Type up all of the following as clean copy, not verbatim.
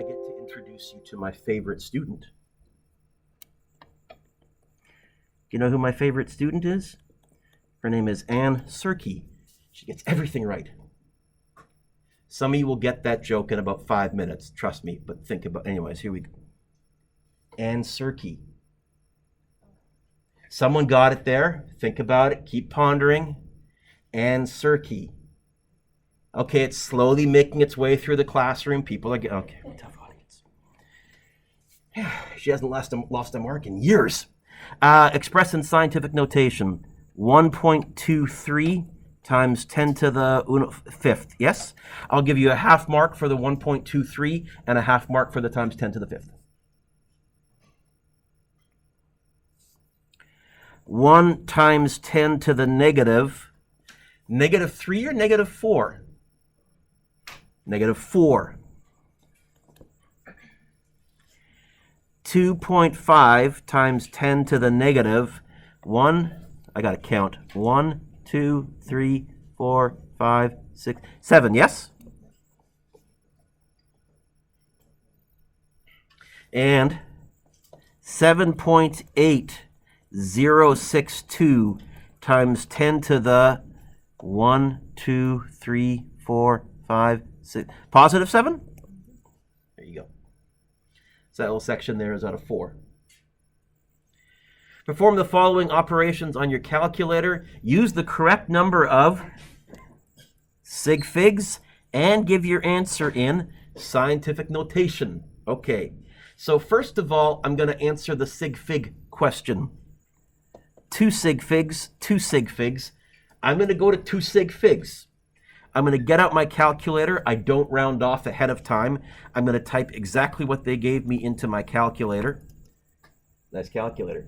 I get to introduce you to my favorite student. You know who my favorite student is? Her name is Anne Serkey. She gets everything right. Some of you will get that joke in about 5 minutes, trust me, but think about, anyways, here we go. Anne Serkey. Someone got it there. Think about it. Keep pondering. Anne Serkey. Okay, it's slowly making its way through the classroom. People are getting, okay, tough audience. She hasn't lost a mark in years. Expressed in scientific notation, 1.23 times 10 to the fifth. Yes? I'll give you a half mark for the 1.23 and a half mark for the times 10 to the fifth. 1 times 10 to the negative 3 or negative 4? Negative 4. 2.5 times 10 to the negative 1. I got to count. 1, 2, 3, 4, 5, 6, 7. Yes? And 7.8062 times 10 to the 1, 2, 3, 4, 5, 6. Positive 7? There you go. So that little section there is out of 4. Perform the following operations on your calculator. Use the correct number of sig figs and give your answer in scientific notation. Okay, so first of all, I'm going to answer the sig fig question. 2 sig figs, 2 sig figs. I'm going to go to 2 sig figs. I'm going to get out my calculator. I don't round off ahead of time. I'm going to type exactly what they gave me into my calculator. Nice calculator.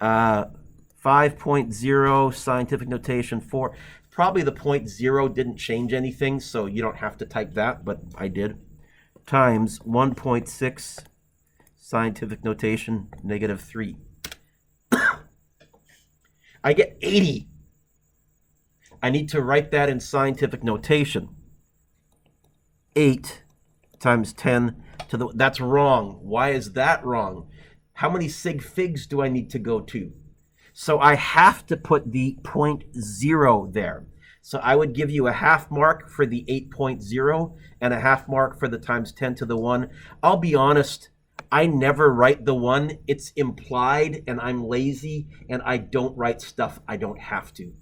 5.0 scientific notation 4. Probably the 0.0 didn't change anything, so you don't have to type that, but I did. Times 1.6 scientific notation negative 3. I get 80. I need to write that in scientific notation. 8 times 10 to the... That's wrong. Why is that wrong? How many sig figs do I need to go to? So I have to put the 0.0 there. So I would give you a half mark for the 8.0 and a half mark for the times 10 to the 1. I'll be honest, I never write the 1. It's implied, and I'm lazy, and I don't write stuff I don't have to.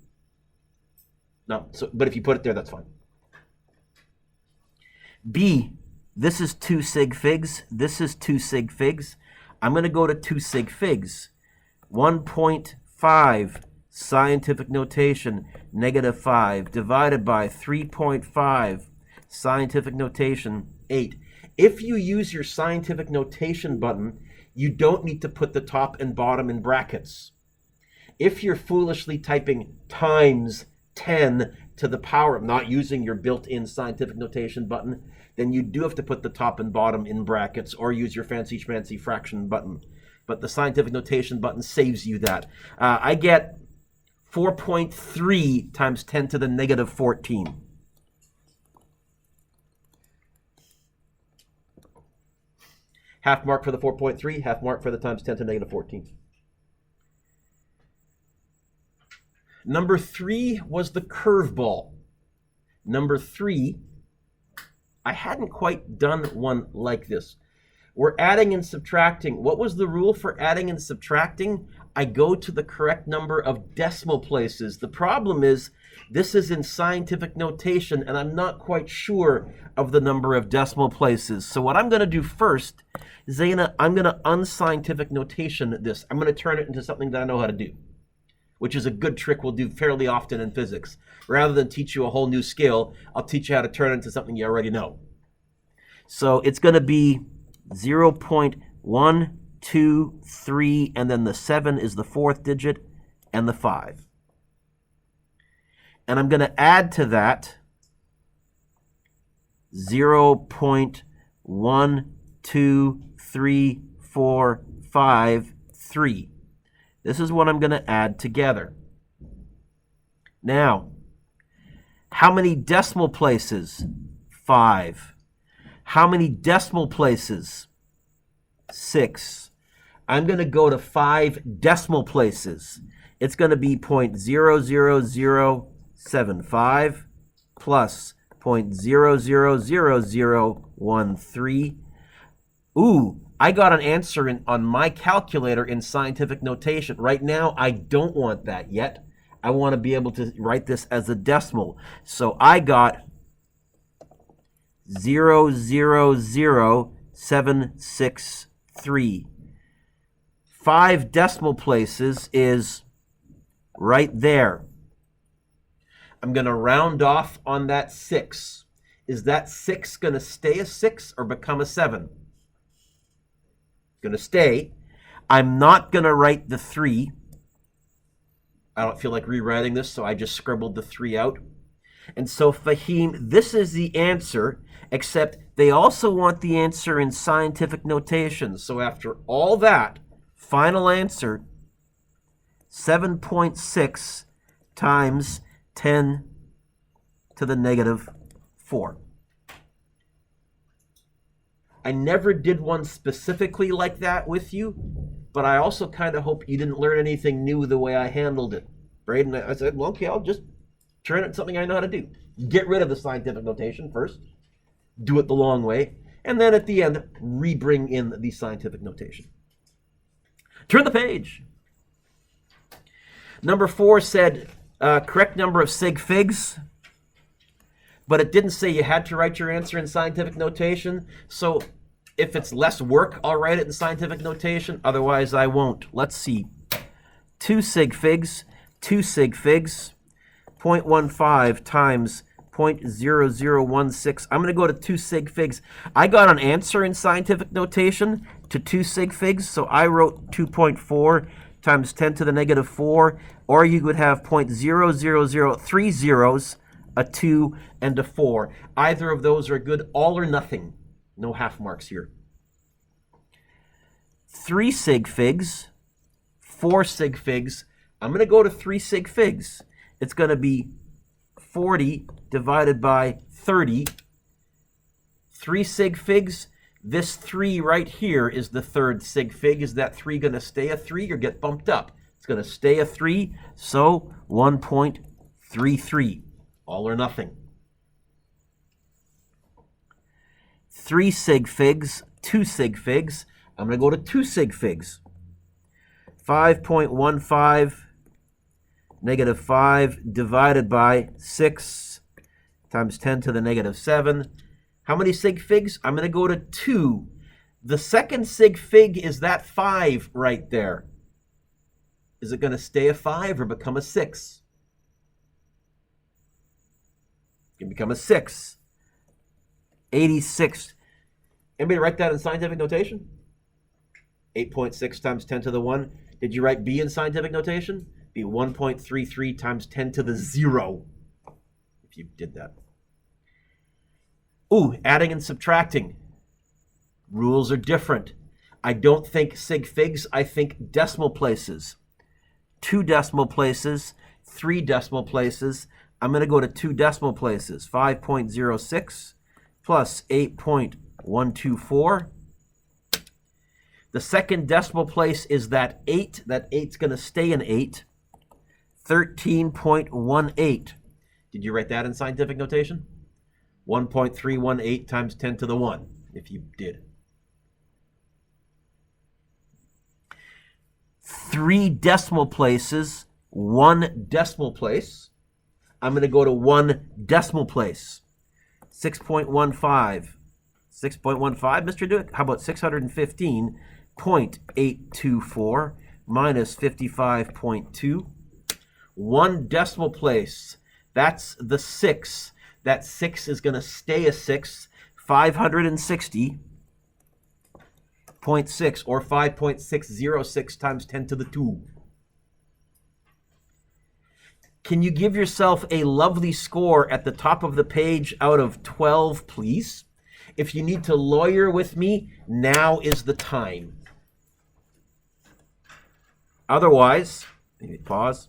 No, but if you put it there, that's fine. B, this is 2 sig figs. This is 2 sig figs. I'm going to go to 2 sig figs. 1.5 scientific notation, negative 5, divided by 3.5 scientific notation, 8. If you use your scientific notation button, you don't need to put the top and bottom in brackets. If you're foolishly typing times 10 to the power of not using your built-in scientific notation button, then you do have to put the top and bottom in brackets or use your fancy schmancy fraction button. But the scientific notation button saves you that. I get 4.3 times 10 to the negative 14. Half mark for the 4.3, half mark for the times 10 to the negative 14. Number 3 was the curveball. Number 3, I hadn't quite done one like this. We're adding and subtracting. What was the rule for adding and subtracting? I go to the correct number of decimal places. The problem is this is in scientific notation, and I'm not quite sure of the number of decimal places. So what I'm going to do first, Zaina, I'm going to unscientific notation this. I'm going to turn it into something that I know how to do, which is a good trick we'll do fairly often in physics. Rather than teach you a whole new skill, I'll teach you how to turn it into something you already know. So it's going to be 0.123, and then the 7 is the 4th digit, and the 5. And I'm going to add to that 0.12345. This is what I'm going to add together. Now, how many decimal places? 5. How many decimal places? 6. I'm going to go to 5 decimal places. It's going to be 0.00075 plus 0.000013. Ooh, I got an answer on my calculator in scientific notation. Right now, I don't want that yet. I want to be able to write this as a decimal. So I got 0.00763. 5 decimal places is right there. I'm going to round off on that 6. Is that 6 going to stay a 6 or become a 7? Going to stay. I'm not going to write the 3. I don't feel like rewriting this, so I just scribbled the 3 out. And so, Fahim, this is the answer, except they also want the answer in scientific notation. So after all that, final answer, 7.6 times 10 to the negative 4. I never did one specifically like that with you, but I also kind of hope you didn't learn anything new the way I handled it. Braden, I said, well, okay, I'll just turn it into something I know how to do. Get rid of the scientific notation first, do it the long way, and then at the end, re-bring in the scientific notation. Turn the page. Number 4 said correct number of sig figs, but it didn't say you had to write your answer in scientific notation. So if it's less work, I'll write it in scientific notation. Otherwise, I won't. Let's see. 2 sig figs, 2 sig figs, 0.15 times 0.0016. I'm going to go to 2 sig figs. I got an answer in scientific notation to 2 sig figs, so I wrote 2.4 times 10 to the negative 4, or you would have 0.00030 zeros, a 2, and a 4. Either of those are good, all or nothing. No half marks here. 3 sig figs, 4 sig figs. I'm going to go to 3 sig figs. It's going to be 40 divided by 30. 3 sig figs. This 3 right here is the third sig fig. Is that 3 going to stay a 3 or get bumped up? It's going to stay a 3, so 1.33. All or nothing. 3 sig figs, 2 sig figs. I'm going to go to 2 sig figs. 5.15 negative 5 divided by 6 times 10 to the negative 7. How many sig figs? I'm going to go to 2. The second sig fig is that 5 right there. Is it going to stay a 5 or become a 6? It can become a 6. 86. Anybody write that in scientific notation? 8.6 times 10 to the 1. Did you write B in scientific notation? Be 1.33 times 10 to the 0. If you did that. Ooh, adding and subtracting. Rules are different. I don't think sig figs, I think decimal places. 2 decimal places, 3 decimal places. I'm going to go to 2 decimal places. 5.06 plus 8.124. The second decimal place is that 8. That 8's going to stay an 8. 13.18. Did you write that in scientific notation? 1.318 times 10 to the 1, if you did. 3 decimal places, 1 decimal place. I'm going to go to 1 decimal place. 6.15. 6.15, Mr. Duick? How about 615.824 minus 55.2? 1 decimal place. That's the 6. That 6 is going to stay a 6. 560.6 or 5.606 times 10 to the 2. Can you give yourself a lovely score at the top of the page out of 12, please? If you need to lawyer with me, now is the time. Otherwise, maybe pause.